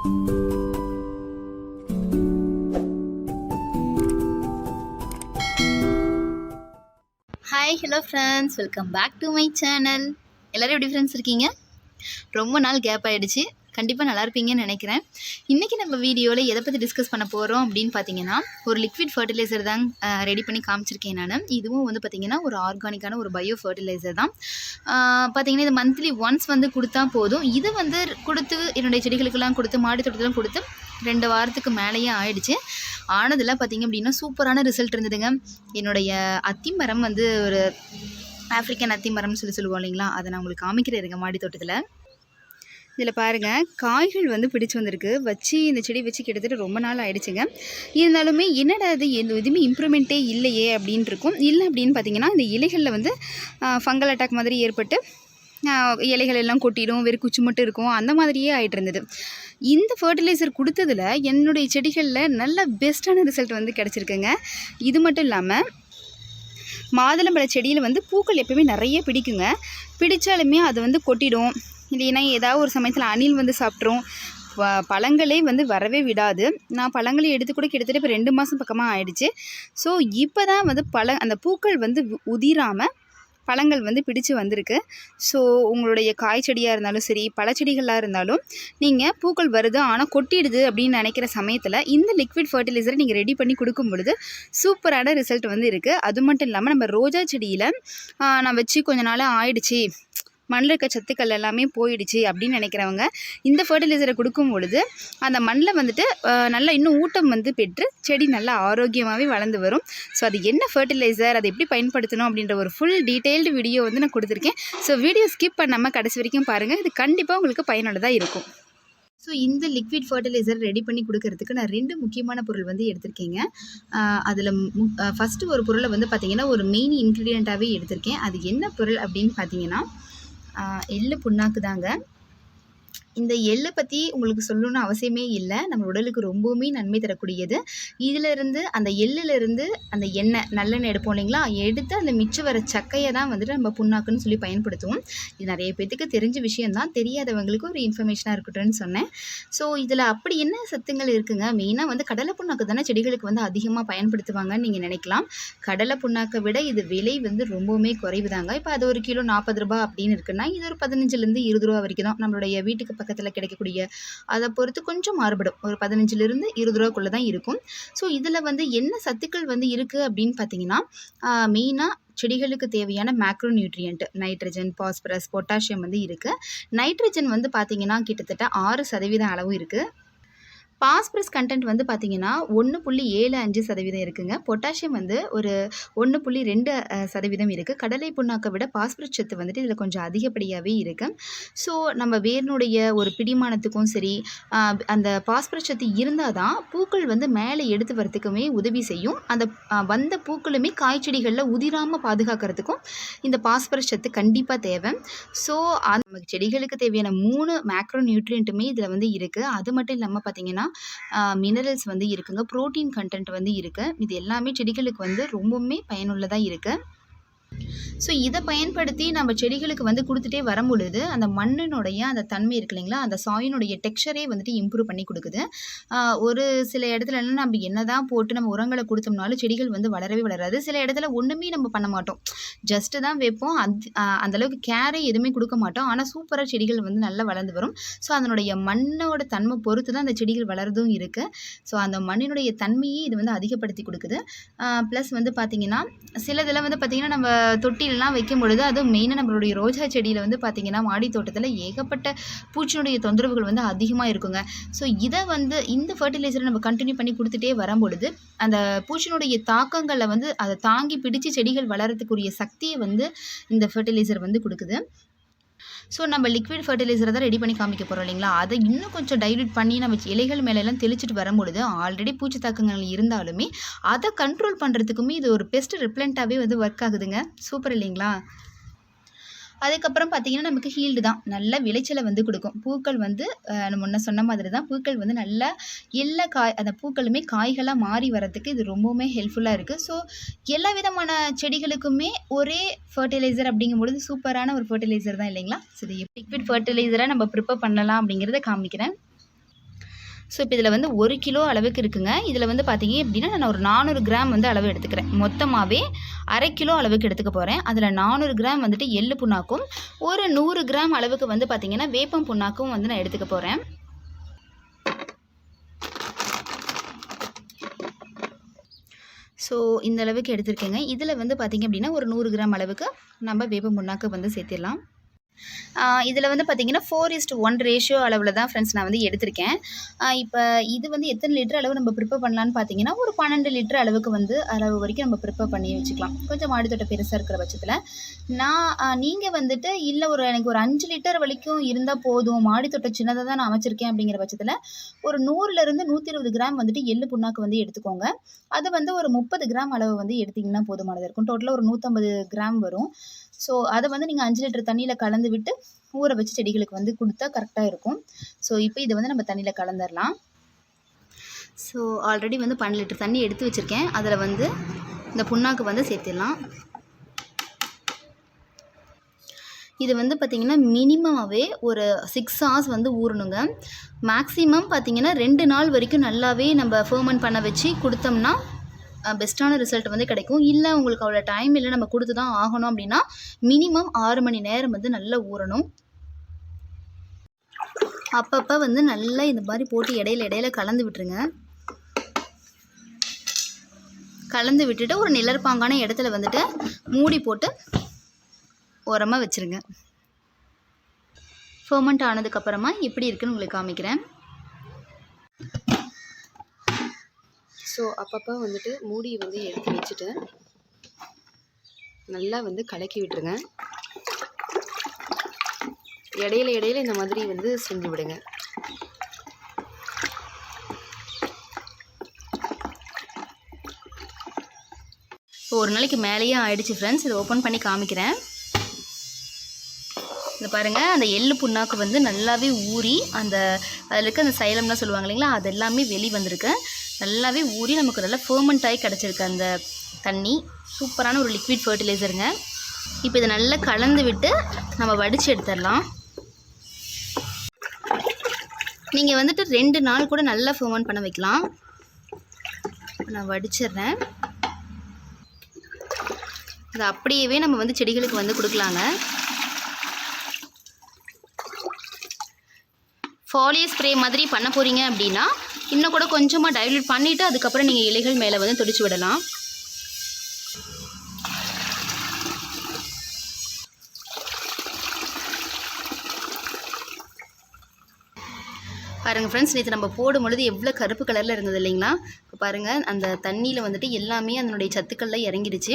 Hi hello friends, welcome back to my channel. எல்லோரும் எப்படி friends இருக்கீங்க? ரொம்ப நாள் கேப் ஆகிடுச்சு. கண்டிப்பாக நல்லா இருப்பீங்கன்னு நினைக்கிறேன். இன்றைக்கி நம்ம வீடியோவில் எதை பற்றி டிஸ்கஸ் பண்ண போகிறோம் அப்படின்னு பார்த்தீங்கன்னா, ஒரு லிக்விட் ஃபர்டிலைசர் தான் ரெடி பண்ணி காமிச்சிருக்கேன் நான். இதுவும் வந்து பார்த்திங்கன்னா ஒரு ஆர்கானிக்கான ஒரு பயோ ஃபர்டிலைசர் தான். பார்த்திங்கன்னா இது மந்த்லி ஒன்ஸ் வந்து கொடுத்தா போதும். இது வந்து கொடுத்து என்னுடைய செடிகளுக்கெல்லாம் கொடுத்து மாடி தோட்டத்தெல்லாம் கொடுத்து 2 வாரத்துக்கு மேலேயே ஆயிடுச்சு. ஆனதில் பார்த்திங்க அப்படின்னா சூப்பரான ரிசல்ட் இருந்ததுங்க. என்னுடைய அத்திமரம் வந்து ஒரு ஆஃப்ரிக்கன் அத்திமரம்னு சொல்லுவோம் இல்லைங்களா, அதை நான் உங்களுக்கு காமிக்கிறேன் இருங்க மாடி தோட்டத்தில். இதில் பாருங்கள், காய்கள் வந்து பிடிச்சி வந்திருக்கு. இந்த செடி வச்சு கிட்டத்தட்ட ரொம்ப நாள் ஆகிடுச்சுங்க. இருந்தாலுமே என்னடா அது எதுவுமே இம்ப்ரூவ்மெண்ட்டே இல்லையே அப்படின்ட்டு இருக்கும். இல்லை அப்படின்னு பார்த்திங்கன்னா, இந்த இலைகளில் வந்து ஃபங்கல் அட்டாக் மாதிரி ஏற்பட்டு இலைகள் எல்லாம் கொட்டிடும், வெறும் குச்சி மட்டும் இருக்கும், அந்த மாதிரியே ஆகிட்டு இருந்தது. இந்த ஃபர்டிலைசர் கொடுத்ததில் என்னுடைய செடிகளில் நல்ல பெஸ்ட்டான ரிசல்ட் வந்து கிடச்சிருக்குங்க. இது மட்டும் இல்லாமல் மாதுளம்பழ செடியில் வந்து பூக்கள் எப்போயுமே நிறைய பிடிக்குங்க. பிடித்தாலுமே அது வந்து கொட்டிடும், இல்லைன்னா ஏதாவது ஒரு சமயத்தில் அணில் வந்து சாப்பிட்ரும். பழங்களே வந்து வரவே விடாது. நான் பழங்களை எடுத்து கூட கிட்டத்தட்ட இப்போ 2 மாதம் பக்கமாக ஆயிடுச்சு. ஸோ இப்போ தான் வந்து அந்த பூக்கள் வந்து உதிராமல் பழங்கள் வந்து பிடிச்சு வந்திருக்கு. ஸோ உங்களுடைய காய் செடியாக இருந்தாலும் சரி, பழச்செடிகளாக இருந்தாலும் நீங்கள் பூக்கள் வருது ஆனால் கொட்டிடுது அப்படின்னு நினைக்கிற சமயத்தில் இந்த லிக்விட் ஃபர்டிலைசரை நீங்கள் ரெடி பண்ணி கொடுக்கும் பொழுது சூப்பரான ரிசல்ட் வந்து இருக்குது. அது மட்டும் இல்லாமல் நம்ம ரோஜா செடியில் நான் வச்சு கொஞ்ச நாளாக ஆயிடுச்சு, மண்ணில் இருக்க சத்துக்கள் எல்லாமே போயிடுச்சு அப்படின்னு நினைக்கிறவங்க இந்த ஃபர்டிலைசரை கொடுக்கும் பொழுது அந்த மண்ணில் வந்துட்டு நல்லா இன்னும் ஊட்டம் வந்து பெற்று செடி நல்லா ஆரோக்கியமாகவே வளர்ந்து வரும். ஸோ அது என்ன ஃபர்டிலைசர், அதை எப்படி பயன்படுத்தணும் அப்படின்ற ஒரு ஃபுல் டீட்டெயில்டு வீடியோ வந்து நான் கொடுத்துருக்கேன். ஸோ வீடியோ ஸ்கிப் பண்ணாமல் கடைசி வரைக்கும் பாருங்கள். இது கண்டிப்பாக உங்களுக்கு பயனுள்ளதாக இருக்கும். ஸோ இந்த லிக்விட் ஃபர்டிலைசர் ரெடி பண்ணி கொடுக்கறதுக்கு நான் 2 முக்கியமான பொருள் வந்து எடுத்திருக்கேங்க. அதில் ஃபஸ்ட்டு ஒரு பொருளை வந்து பார்த்திங்கன்னா ஒரு மெயின் இன்க்ரீடியண்ட்டாகவே எடுத்திருக்கேன். அது என்ன பொருள் அப்படின்னு பார்த்தீங்கன்னா எள்ளு புண்ணாக்கு தாங்க. இந்த எள்ளை பற்றி உங்களுக்கு சொல்லணும்னு அவசியமே இல்லை. நம்ம உடலுக்கு ரொம்பவுமே நன்மை தரக்கூடியது. இதிலிருந்து அந்த எள்ளிலிருந்து அந்த எண்ணெய் நல்லெண்ணெய் எடுப்போம் இல்லைங்களா, எடுத்து அந்த மிச்சம் வர சக்கையை தான் வந்துட்டு நம்ம புண்ணாக்குன்னு சொல்லி பயன்படுத்துவோம். இது நிறைய பேத்துக்கு தெரிஞ்ச விஷயந்தான், தெரியாதவங்களுக்கு ஒரு இன்ஃபர்மேஷனாக இருக்கட்டும்னு சொன்னேன். ஸோ இதில் அப்படி என்ன சத்துங்கள் இருக்குங்க? மெயினாக வந்து கடலை புண்ணாக்கு தானே செடிகளுக்கு வந்து அதிகமாக பயன்படுத்துவாங்கன்னு நீங்கள் நினைக்கலாம். கடலை புண்ணாக்கை விட இது விலை வந்து ரொம்பவுமே குறைவு தாங்க. இப்போ அது ஒரு கிலோ 40 ரூபா அப்படின்னு இருக்குன்னா, இது ஒரு 15லேருந்து 20 ரூபா வரைக்கும் தான் நம்மளுடைய வீட்டுக்கு பக்கத்தில் கிடைக்கக்கூடிய, அதை பொறுத்து கொஞ்சம் மாறுபடும். ஒரு 15லேருந்து 20 ரூபாக்குள்ளே தான் இருக்கும். ஸோ இதில் வந்து என்ன சத்துக்கள் வந்து இருக்குது அப்படின்னு பார்த்தீங்கன்னா, மெயினாக செடிகளுக்கு தேவையான macro nutrient nitrogen, phosphorus, potassium வந்து இருக்குது. நைட்ரஜன் வந்து பார்த்திங்கன்னா கிட்டத்தட்ட 6% அளவு இருக்குது. பாஸ்பரஸ் கண்டென்ட் வந்து பார்த்திங்கன்னா 1.75% இருக்குங்க. பொட்டாசியம் வந்து ஒரு 1.2% இருக்குது. கடலை புண்ணாக்கை விட பாஸ்பரஸ் சத்து வந்துட்டு இதில் கொஞ்சம் அதிகப்படியாகவே இருக்குது. ஸோ நம்ம வேரினுடைய ஒரு பிடிமானத்துக்கும் சரி, அந்த பாஸ்பரஸ் சத்து இருந்தால் தான் பூக்கள் வந்து மேலே எடுத்து வரத்துக்குமே உதவி செய்யும். அந்த வந்த பூக்களுமே காய்ச்செடிகளில் உதிராமல் பாதுகாக்கிறதுக்கும் இந்த பாஸ்பரஸ் சத்து கண்டிப்பாக தேவை. ஸோ நம்ம செடிகளுக்கு தேவையான 3 மேக்ரோ நியூட்ரியன்ட்டுமே இதில் வந்து இருக்குது. அது மட்டும் இல்லாமல் பார்த்திங்கன்னா மினரல்ஸ் வந்து இருக்குங்க, புரோட்டீன் கண்டென்ட் வந்து இருக்குது. இது எல்லாமே செடிகளுக்கு வந்து ரொம்பவுமே பயனுள்ளதாக இருக்குது. ஸோ இதை பயன்படுத்தி நம்ம செடிகளுக்கு வந்து கொடுத்துட்டே வரும் பொழுது அந்த மண்ணினுடைய அந்த தன்மை இருக்கு இல்லைங்களா, அந்த சாயினுடைய டெக்ஸ்சரே வந்துட்டு இம்ப்ரூவ் பண்ணி கொடுக்குது. ஒரு சில இடத்துலலாம் நம்ம என்ன தான் போட்டு நம்ம உரங்களை கொடுத்தோம்னாலும் செடிகள் வந்து வளரவே வளராது. சில இடத்துல ஒன்றுமே நம்ம பண்ண மாட்டோம், ஜஸ்ட்டு தான் வைப்போம். அந்தளவுக்கு கேரே எதுவுமே கொடுக்க மாட்டோம். ஆனால் சூப்பராக செடிகள் வந்து நல்லா வளர்ந்து வரும். ஸோ அதனுடைய மண்ணோட தன்மை பொறுத்து தான் அந்த செடிகள் வளர்றதும் இருக்குது. ஸோ அந்த மண்ணினுடைய தன்மையை இது வந்து அதிகப்படுத்தி கொடுக்குது. ப்ளஸ் வந்து பார்த்திங்கன்னா சிலதெல்லாம் வந்து பார்த்திங்கன்னா நம்ம தொட்டிலெலாம் வைக்கும் பொழுது, அதுவும் மெயினாக நம்மளுடைய ரோஜா செடியில் வந்து பார்த்திங்கன்னா மாடி தோட்டத்தில் ஏகப்பட்ட பூச்சினுடைய தொந்தரவுகள் வந்து அதிகமாக இருக்குங்க. ஸோ இதை வந்து இந்த ஃபர்டிலைசரை நம்ம கண்டினியூ பண்ணி கொடுத்துட்டே வரும்பொழுது அந்த பூச்சினுடைய தாக்கங்களை வந்து அதை தாங்கி பிடிச்சி செடிகள் வளர்கிறதுக்குரிய சக்தியை வந்து இந்த ஃபர்டிலைசர் வந்து கொடுக்குது. ஸோ நம்ம லிக்விட் ஃபர்டிலைசரை தான் ரெடி பண்ணி காமிக்க போகிறோம் இல்லைங்களா, அதை இன்னும் கொஞ்சம் டைல்யூட் பண்ணி நம்ம இலைகள் மேலெல்லாம் தெளிச்சிட்டு வரும்பொழுது ஆல்ரெடி பூச்சி தாக்கங்கள் இருந்தாலுமே அதை கண்ட்ரோல் பண்ணுறதுக்குமே இது ஒரு பெஸ்ட் ரிப்ளண்ட்டாகவே வந்து ஒர்க் ஆகுதுங்க. சூப்பர் இல்லைங்களா? அதுக்கப்புறம் பார்த்திங்கன்னா நமக்கு ஹீல்டு தான், நல்ல விளைச்சலை வந்து கொடுக்கும். பூக்கள் வந்து நம்ம முன்ன சொன்ன மாதிரி தான், பூக்கள் வந்து நல்லா எல்லா அந்த பூக்களுமே காய்களாக மாறி வரதுக்கு இது ரொம்பவுமே ஹெல்ப்ஃபுல்லாக இருக்குது. ஸோ எல்லா விதமான செடிகளுக்குமே ஒரே ஃபர்டிலைசர் அப்படிங்கும்பொழுது சூப்பரான ஒரு ஃபர்டிலைசர் தான் இல்லைங்களா. ஸோ இது லிக்விட் ஃபர்டிலைசராக நம்ம ப்ரிப்பேர் பண்ணலாம் அப்படிங்கிறத காமிக்கிறேன். ஸோ இப்போ இதில் வந்து 1 கிலோ அளவுக்கு இருக்குங்க. இதில் வந்து பார்த்தீங்க அப்படின்னா நான் ஒரு 400 கிராம் வந்து அளவு எடுத்துக்கிறேன். மொத்தமாகவே 1/2 கிலோ அளவுக்கு எடுத்துக்க போகிறேன். அதில் 400 கிராம் வந்துட்டு எள்ளு புண்ணாக்கும், ஒரு 100 கிராம் அளவுக்கு வந்து பார்த்தீங்கன்னா வேப்பம் புண்ணாக்கும் வந்து நான் எடுத்துக்க போகிறேன். ஸோ இந்த அளவுக்கு எடுத்துருக்கேங்க. இதில் வந்து பார்த்திங்க அப்படின்னா ஒரு 100 கிராம் அளவுக்கு நம்ம வேப்பம் புண்ணாக்கு வந்து சேர்த்திடலாம். இதில் வந்து பார்த்திங்கன்னா 4:1 ரேஷியோ அளவில் தான் ஃப்ரெண்ட்ஸ் நான் வந்து எடுத்திருக்கேன். இப்போ இது வந்து எத்தனை லிட்டர் அளவு நம்ம ப்ரிப்பேர் பண்ணலான்னு பார்த்தீங்கன்னா ஒரு 12 லிட்டர் அளவுக்கு வந்து அளவு வரைக்கும் நம்ம ப்ரிப்பேர் பண்ணி வச்சுக்கலாம். கொஞ்சம் மாடித்தோட்டம் பெருசாக இருக்கிற பட்சத்தில் நீங்கள் வந்துட்டு இல்லை எனக்கு ஒரு 5 லிட்டர் வரைக்கும் இருந்தால் போதும், மாடித்தோட்டம் சின்னதாக தான் நான் அமைச்சிருக்கேன் அப்படிங்கிற பட்சத்தில் ஒரு 100லேருந்து 120 கிராம் வந்துட்டு எள்ளு புண்ணாக்கு வந்து எடுத்துக்கோங்க. அது வந்து ஒரு 30 கிராம் அளவு வந்து எடுத்திங்கன்னா போதுமானது இருக்கும். டோட்டலாக ஒரு 150 கிராம் வரும். ஸோ அதை வந்து நீங்கள் 5 லிட்டர் தண்ணியில் கலந்து விட்டு ஊற வச்சு செடிகளுக்கு வந்து கொடுத்தா கரெக்டாக இருக்கும். ஸோ இப்போ இதை வந்து நம்ம தண்ணியில் கலந்துடலாம். ஸோ ஆல்ரெடி வந்து 12 லிட்டர் தண்ணி எடுத்து வச்சுருக்கேன். அதில் வந்து இந்த புண்ணாக்கு வந்து சேர்த்திடலாம். இது வந்து பார்த்திங்கன்னா மினிமமாகவே ஒரு 6 hours வந்து ஊறணுங்க. மேக்ஸிமம் பார்த்திங்கன்னா 2 நாள் வரைக்கும் நல்லாவே நம்ம ஃபெர்மெண்ட் பண்ண வச்சு கொடுத்தோம்னா பெஸ்ட்டான ரிசல்ட் வந்து கிடைக்கும். இல்லை உங்களுக்கு அவ்வளோ டைம் இல்லை, நம்ம கொடுத்து தான் ஆகணும் அப்படின்னா மினிமம் 6 மணி நேரம் வந்து நல்லா ஊறணும். அப்பப்போ வந்து நல்லா இந்த மாதிரி போட்டு இடையில கலந்து விட்டுருங்க. கலந்து விட்டுட்டு ஒரு நிழற்பாங்கான இடத்துல வந்துட்டு மூடி போட்டு ஓரமாக வச்சுருங்க. ஃபெர்மெண்ட் ஆனதுக்கப்புறமா எப்படி இருக்குன்னு உங்களுக்கு காமிக்கிறேன். ஸோ அப்பப்போ வந்துட்டு மூடியை வந்து எடுத்து வச்சுட்டு நல்லா வந்து கலக்கி விட்டுருங்க. இடையில இந்த மாதிரி வந்து செஞ்சு விடுங்க. இப்போ ஒரு நாளைக்கு மேலேயே ஆயிடுச்சு ஃப்ரெண்ட்ஸ். இதை ஓப்பன் பண்ணி காமிக்கிறேன். இதை பாருங்கள், அந்த எள்ளு புண்ணாக்கு வந்து நல்லாவே ஊறி அதில் இருக்க அந்த சைலம்லாம் சொல்லுவாங்க இல்லைங்களா, அது எல்லாமே வெளி வந்திருக்கு. நல்லாவே ஊறி நமக்கு நல்லா ஃபெர்மெண்ட் ஆகி கிடச்சிருக்கு அந்த தண்ணி. சூப்பரான ஒரு லிக்விட் ஃபர்டிலைசருங்க. இப்போ இதை நல்லா கலந்து விட்டு நம்ம வடித்து எடுத்துடலாம். நீங்கள் வந்துட்டு 2 நாள் கூட நல்லா ஃபெர்மெண்ட் பண்ண வைக்கலாம். நான் வடிச்சிடுறேன். இது அப்படியே நம்ம வந்து செடிகளுக்கு வந்து கொடுக்கலாங்க. ஃபாலியர் ஸ்ப்ரே மாதிரி பண்ண போகிறீங்க அப்படின்னா இன்னும் கூட கொஞ்சமாக டைல்யூட் பண்ணிவிட்டு அதுக்கப்புறம் நீங்கள் இலைகள் மேலே வந்து தொடிச்சு விடலாம். பாருங்கள் ஃப்ரெண்ட்ஸ், நேற்று நம்ம போடும் பொழுது எவ்வளோ கருப்பு கலரில் இருந்தது இல்லைங்களா. இப்போ பாருங்கள், அந்த தண்ணியில் வந்துட்டு எல்லாமே அதனுடைய சத்துக்கள்லாம் இறங்கிடுச்சு.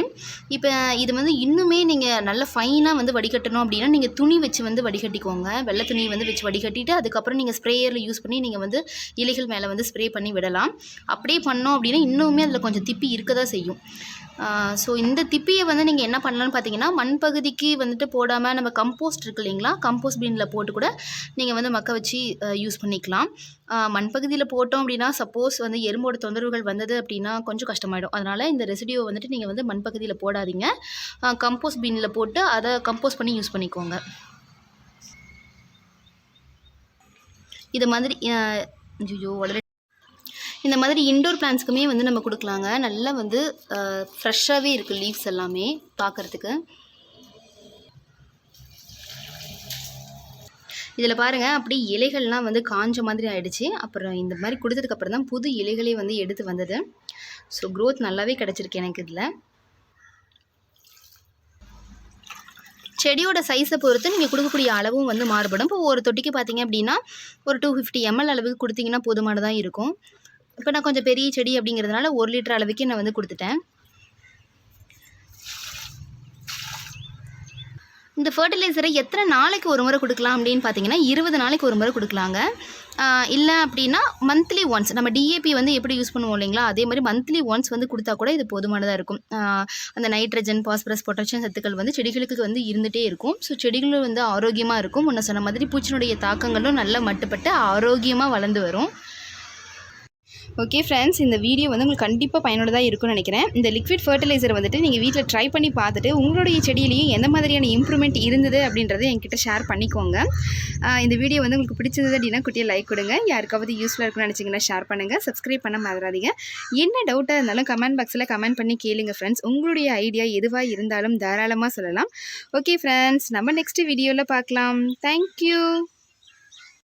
இப்போ இது வந்து இன்னுமே நீங்கள் நல்ல ஃபைனாக வந்து வடிகட்டணும் அப்படின்னா நீங்கள் துணி வச்சு வந்து வடிகட்டிக்கோங்க. வெள்ளை துணி வந்து வச்சு வடிகட்டிட்டு அதுக்கப்புறம் நீங்கள் ஸ்ப்ரேயரில் யூஸ் பண்ணி நீங்கள் வந்து இலைகள் மேலே வந்து ஸ்ப்ரே பண்ணி விடலாம். அப்படியே பண்ணோம் அப்படின்னா இன்னுமே அதில் கொஞ்சம் திப்பி இருக்க தான் செய்யும். ஸோ இந்த திப்பியை வந்து நீங்கள் என்ன பண்ணலான்னு பார்த்தீங்கன்னா, மண் பகுதிக்கு வந்துட்டு போடாமல் நம்ம கம்போஸ்ட் இருக்கு இல்லைங்களா, கம்போஸ்ட் பீனில் போட்டு கூட நீங்கள் வந்து மக்க வச்சு யூஸ் பண்ணிக்கலாம். மண் பகுதியில் போட்டோம் அப்படின்னா சப்போஸ் வந்து எறும்போட தொந்தரவுகள் வந்தது அப்படின்னா கொஞ்சம் கஷ்டமாயிடும். அதனால் இந்த ரெசிடியூவை வந்துட்டு நீங்கள் வந்து மண் பகுதியில் போடாதீங்க. கம்போஸ்ட் பீனில் போட்டு அதை கம்போஸ்ட் பண்ணி யூஸ் பண்ணிக்கோங்க. இது மாதிரி இந்த மாதிரி இன்டோர் பிளான்ட்ஸ்க்குமே வந்து நம்ம கொடுக்கலாங்க. நல்லா வந்து ஃப்ரெஷ்ஷாகவே இருக்குது லீவ்ஸ் எல்லாமே பார்க்குறதுக்கு. இதில் பாருங்கள், அப்படி இலைகள்லாம் வந்து காஞ்ச மாதிரி ஆகிடுச்சு. அப்புறம் இந்த மாதிரி கொடுத்ததுக்கப்புறம் தான் புது இலைகளே வந்து எடுத்து வந்தது. ஸோ க்ரோத் நல்லாவே கிடச்சிருக்கு எனக்கு. இதில் செடியோட சைஸை பொறுத்து நீங்கள் கொடுக்கக்கூடிய அளவும் வந்து மாறுபடும். இப்போ ஒரு தொட்டிக்கு பார்த்தீங்க அப்படின்னா ஒரு 250 ml அளவுக்கு கொடுத்தீங்கன்னா போதுமானதாக இருக்கும். இப்போ நான் கொஞ்சம் பெரிய செடி அப்படிங்கிறதுனால 1 லிட்டர் அளவுக்கு நான் வந்து கொடுத்துட்டேன். இந்த ஃபர்டிலைசரை எத்தனை நாளைக்கு ஒரு முறை கொடுக்கலாம் அப்படின்னு பார்த்தீங்கன்னா 20 நாளைக்கு ஒரு முறை கொடுக்கலாங்க. இல்லை அப்படின்னா மந்த்லி ஒன்ஸ் நம்ம டிஏபி வந்து எப்படி யூஸ் பண்ணுவோம் இல்லைங்களா, அதே மாதிரி மந்த்லி ஒன்ஸ் வந்து கொடுத்தா கூட இது போதுமானதாக இருக்கும். அந்த நைட்ரஜன், பாஸ்பரஸ், பொட்டாசியம் சத்துக்கள் வந்து செடிகளுக்கு வந்து இருந்துகிட்டே இருக்கும். ஸோ செடிகளும் வந்து ஆரோக்கியமாக இருக்கும். முன்ன சொன்ன மாதிரி பூச்சினுடைய தாக்கங்களும் நல்லா மட்டுப்பட்டு ஆரோக்கியமாக வளர்ந்து வரும். ஓகே ஃப்ரெண்ட்ஸ், இந்த வீடியோ வந்து உங்களுக்கு கண்டிப்பாக பயனுள்ளதாக இருக்கும்னு நினைக்கிறேன். இந்த லிக்விட் ஃபர்டிலைசர் வந்துட்டு நீங்கள் வீட்டில் ட்ரை பண்ணி பார்த்துட்டு உங்களுடைய செடியிலையும் எந்த மாதிரியான இம்ப்ரூவ்மெண்ட் இருந்தது அப்படின்றத என்கிட்ட ஷேர் பண்ணிக்கோங்க. இந்த வீடியோ வந்து உங்களுக்கு பிடிச்சிருந்தது அப்படின்னா குட்டியை லைக் கொடுங்க. யாருக்காவது யூஸ்ஃபுல்லாக இருக்குன்னு நினச்சிங்கன்னா ஷேர் பண்ணுங்கள். சப்ஸ்கிரைப் பண்ண மறந்துடாதீங்க. என்ன டவுட்டாக இருந்தாலும் கமெண்ட் பாக்ஸில் கமெண்ட் பண்ணி கேளுங்க ஃப்ரெண்ட்ஸ். உங்களுடைய ஐடியா எதுவாக இருந்தாலும் தாராளமாக சொல்லலாம். ஓகே ஃப்ரெண்ட்ஸ், நம்ம நெக்ஸ்ட் வீடியோவில் பார்க்கலாம். தேங்க்யூ.